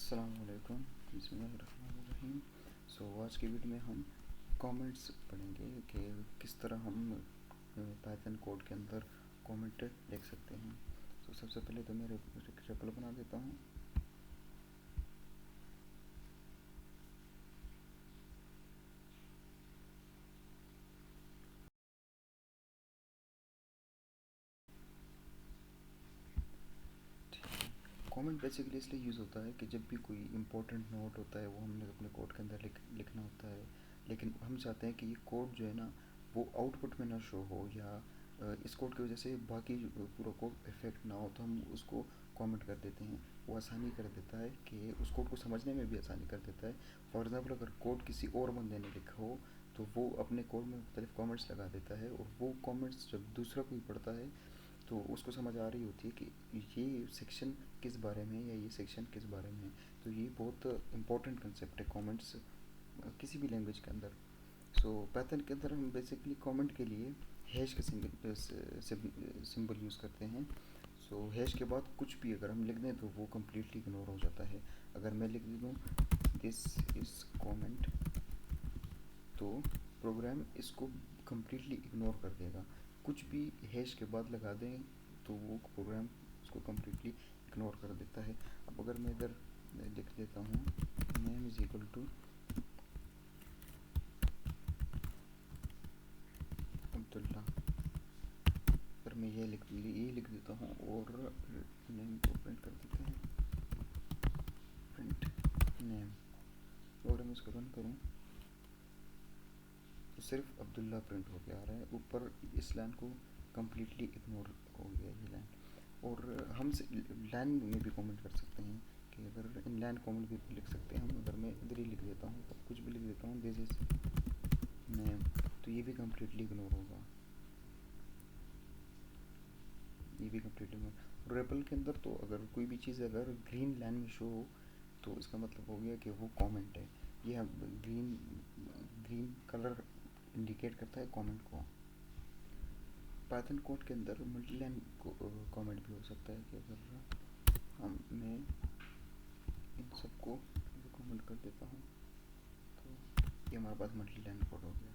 अस्सलामुअलैकुम बिस्मिल्लाहिर्रहमानिर्रहीम। आज की वीडियो में हम कमेंट्स पढ़ेंगे कि किस तरह हम पाइथन कोड के अंदर कमेंट लिख सकते हैं। सबसे पहले तो मैं रेपल बना देता हूँ। कमेंट बेसिकली इसलिए यूज़ होता है कि जब भी कोई इंपॉर्टेंट नोट होता है वो हमने अपने कोड के अंदर लिखना होता है, लेकिन हम चाहते हैं कि ये कोड जो है ना वो आउटपुट में ना शो हो, या इस कोड की वजह से बाकी पूरा कोड इफेक्ट ना हो, तो हम उसको कमेंट कर देते हैं। वो आसानी कर देता है कि उस कोड को समझने में भी आसानी कर देता है। फॉर एग्ज़ाम्पल अगर कोड किसी और बंदे ने लिखा हो तो वो अपने कोड में मुख्तलिफ कमेंट्स लगा देता है, और वो कमेंट्स जब दूसरा कोई पढ़ता है तो उसको समझ आ रही होती है कि ये सेक्शन किस बारे में है या ये सेक्शन किस बारे में है। तो ये बहुत इंपॉर्टेंट कंसेप्ट है कमेंट्स किसी भी लैंग्वेज के अंदर। पाइथन के अंदर हम बेसिकली कमेंट के लिए हैश का सिंबल यूज़ करते हैं। हैश के बाद कुछ भी अगर हम लिख दें तो वो कम्प्लीटली इग्नोर हो जाता है। अगर मैं लिख दूँ दिस इज़ कमेंट तो प्रोग्राम इसको कम्प्लीटली इग्नोर कर देगा। कुछ भी हैश के बाद लगा दें तो वो प्रोग्राम उसको कम्प्लीटली इग्नोर कर देता है। अब अगर मैं इधर लिख देता हूँ name is equal to Abdullah, अगर मैं ये लिख देता हूँ और नेम को प्रिंट कर देते हैं, प्रिंट नेम, और मैं इसको रन करूँ तो सिर्फ अब्दुल्ला प्रिंट होके आ रहा है। ऊपर इस लाइन को कम्प्लीटली इग्नोर हो गया ये लाइन। और हम लाइन में भी कमेंट कर सकते हैं कि अगर इन लाइन कमेंट भी लिख सकते हैं हम। अगर मैं इधर ही लिख देता हूँ, कुछ भी लिख देता हूँ दिस इज नेम, तो ये भी कम्प्लीटली इग्नोर होगा, ये भी कम्प्लीटली इग्नोर। रेपल के अंदर तो अगर कोई भी चीज़ अगर ग्रीन लाइन में शो हो तो इसका मतलब हो गया कि वो कमेंट है। ये हम ग्रीन ग्रीन कलर इंडिकेट करता है कमेंट को। पाइथन कोड के अंदर मल्टी लाइन कमेंट भी हो सकता है कि अगर मैं इन सबको कमेंट कर देता हूँ तो ये हमारे पास मल्टी लाइन कोड हो गया,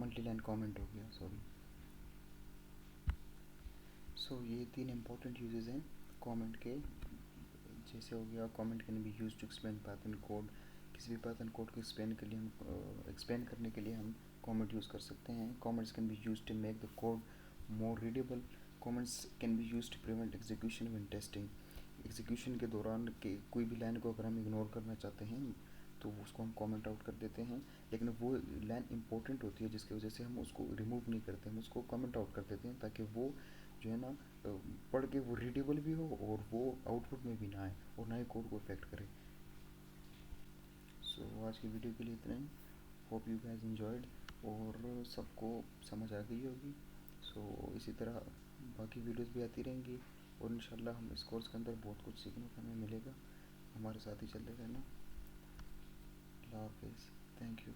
मल्टी लाइन कमेंट हो गया, सॉरी। ये तीन इंपॉर्टेंट यूजेस हैं कमेंट के। जैसे हो गया comment can be use to explain Python code. किसी भी पाइथन कोड को एक्सप्लेन करने के लिए हम कमेंट यूज़ कर सकते हैं। Comments can be use to make the code more readable. Comments can be use to prevent execution when testing. Execution के दौरान के कोई भी लाइन को अगर हम इग्नोर करना चाहते हैं तो उसको हम कमेंट आउट कर देते हैं, लेकिन वो लाइन इंपॉर्टेंट होती है जिसकी वजह से हम उसको रिमूव नहीं करते, हम उसको कमेंट आउट कर देते हैं ताकि वो जो है ना पढ़ के वो रीडेबल भी हो और वो आउटपुट में भी ना आए और ना ही कोड को इफेक्ट करे। आज की वीडियो के लिए इतना ही। होप यू गाइस एंजॉयड और सबको समझ आ गई होगी। इसी तरह बाकी वीडियोस भी आती रहेंगी और इंशाल्लाह हम इस कोर्स के अंदर बहुत कुछ सीखने को हमें मिलेगा। हमारे साथ ही चलते रहना। अल्लाह हाफिज़, थैंक यू।